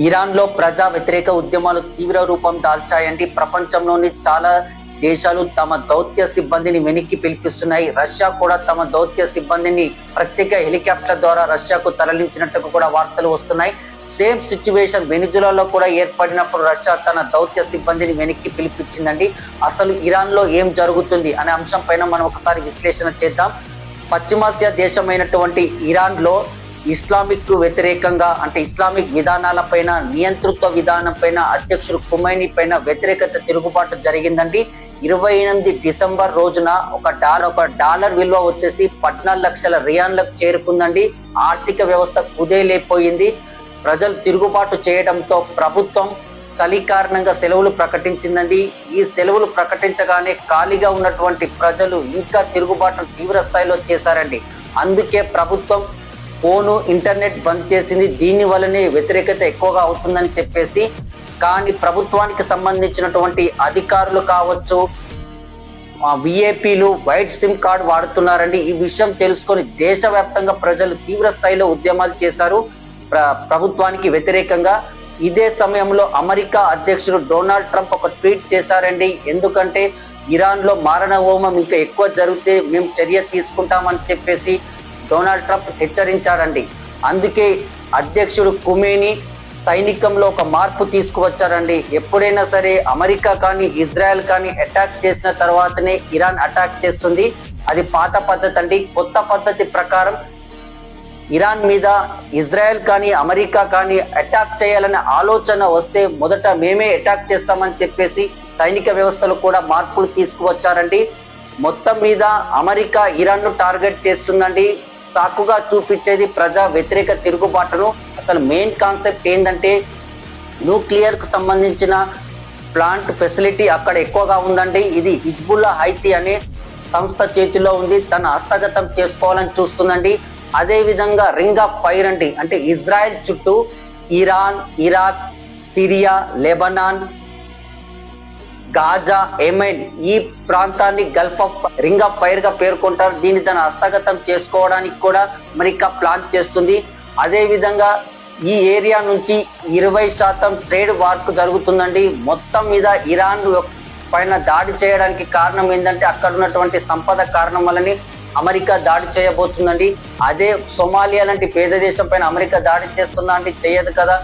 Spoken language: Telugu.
ఇరాన్లో ప్రజా వ్యతిరేక ఉద్యమాలు తీవ్ర రూపం దాల్చాయండి. ప్రపంచంలోని చాలా దేశాలు తమ దౌత్య సిబ్బందిని వెనక్కి పిలిపిస్తున్నాయి. రష్యా కూడా తమ దౌత్య సిబ్బందిని ప్రత్యేక హెలికాప్టర్ ద్వారా రష్యాకు తరలించినట్టుగా కూడా వార్తలు వస్తున్నాయి. సేమ్ సిచ్యువేషన్ వెనిజులాలో కూడా ఏర్పడినప్పుడు రష్యా తన దౌత్య సిబ్బందిని వెనక్కి పిలిపించిందండి. అసలు ఇరాన్లో ఏం జరుగుతుంది అనే అంశం పైన మనం ఒకసారి విశ్లేషణ చేద్దాం. పశ్చిమాసియా దేశమైనటువంటి ఇరాన్లో ఇస్లామిక్ వ్యతిరేకంగా అంటే ఇస్లామిక్ విధానాలపైన నియంతృత్వ విధానం పైన అధ్యక్షుడు ఖుమైనీ పైన వ్యతిరేకత తిరుగుబాటు జరిగిందండి. 28 డిసెంబర్ రోజున ఒక డాలర్ విలువ వచ్చేసి 14 లక్షల రియాన్లకు చేరుకుందండి. ఆర్థిక వ్యవస్థ కుదేలైపోయింది. ప్రజలు తిరుగుబాటు చేయడంతో ప్రభుత్వం చలి కారణంగా సెలవులు ప్రకటించిందండి. ఈ సెలవులు ప్రకటించగానే ఖాళీగా ఉన్నటువంటి ప్రజలు ఇంకా తిరుగుబాటు తీవ్ర స్థాయిలో చేశారండి. అందుకే ప్రభుత్వం ఫోను ఇంటర్నెట్ బంద్ చేసింది. దీని వల్లనే వ్యతిరేకత ఎక్కువగా అవుతుందని చెప్పేసి, కానీ ప్రభుత్వానికి సంబంధించినటువంటి అధికారులు కావచ్చు, విఐపీలు వైట్ సిమ్ కార్డు వాడుతున్నారండి. ఈ విషయం తెలుసుకొని దేశవ్యాప్తంగా ప్రజలు తీవ్ర స్థాయిలో ఉద్యమాలు చేశారు ప్రభుత్వానికి వ్యతిరేకంగా. ఇదే సమయంలో అమెరికా అధ్యక్షుడు డొనాల్డ్ ట్రంప్ ఒక ట్వీట్ చేశారండి. ఎందుకంటే ఇరాన్లో మారణ హోమం ఇంకా ఎక్కువ జరిగితే మేము చర్య తీసుకుంటామని చెప్పేసి డొనాల్డ్ ట్రంప్ హెచ్చరించారండి. అందుకే అధ్యక్షుడు ఖుమైనీ సైనికంలో ఒక మార్పు తీసుకువచ్చారండి. ఎప్పుడైనా సరే అమెరికా కానీ ఇజ్రాయెల్ కానీ అటాక్ చేసిన తర్వాతనే ఇరాన్ అటాక్ చేస్తుంది. అది పాత పద్ధతి అండి. కొత్త పద్ధతి ప్రకారం ఇరాన్ మీద ఇజ్రాయెల్ కానీ అమెరికా కానీ అటాక్ చేయాలనే ఆలోచన వస్తే మొదట మేమే అటాక్ చేస్తామని చెప్పేసి సైనిక వ్యవస్థలో కూడా మార్పులు తీసుకువచ్చారండి. మొత్తం మీద అమెరికా ఇరాన్ను టార్గెట్ చేస్తుందండి. సాకుగా చూపించేది ప్రజా వ్యతిరేక తిరుగుబాటును. అసలు మెయిన్ కాన్సెప్ట్ ఏంటంటే న్యూక్లియర్ కు సంబంధించిన ప్లాంట్ ఫెసిలిటీ అక్కడ ఎక్కువగా ఉందండి. ఇది హిజ్బుల్లా హైతీ అనే సంస్థ చేతిలో ఉంది. తన హస్తగతం చేసుకోవాలని చూస్తుందండి. అదే విధంగా రింగ్ ఆఫ్ ఫైర్ అండి, అంటే ఇజ్రాయెల్ చుట్టూ Iran, Iraq, Syria, Lebanon, Gaza, Yemen ఈ ప్రాంతాన్ని Gulf of ring of fire గా పేర్కొంటారు. దీన్ని తన హస్తగతం చేసుకోవడానికి కూడా అమెరికా ప్లాన్ చేస్తుంది. అదే విధంగా ఈ ఏరియా నుంచి 20% ట్రేడ్ వార్కు జరుగుతుందండి. మొత్తం మీద ఇరాన్ పైన దాడి చేయడానికి కారణం ఏంటంటే అక్కడ ఉన్నటువంటి సంపద కారణం వల్లనే అమెరికా దాడి చేయబోతుందండి. అదే సోమాలియా లాంటి పేద దేశం పైన అమెరికా దాడి చేస్తుందా అంటే చేయదు కదా.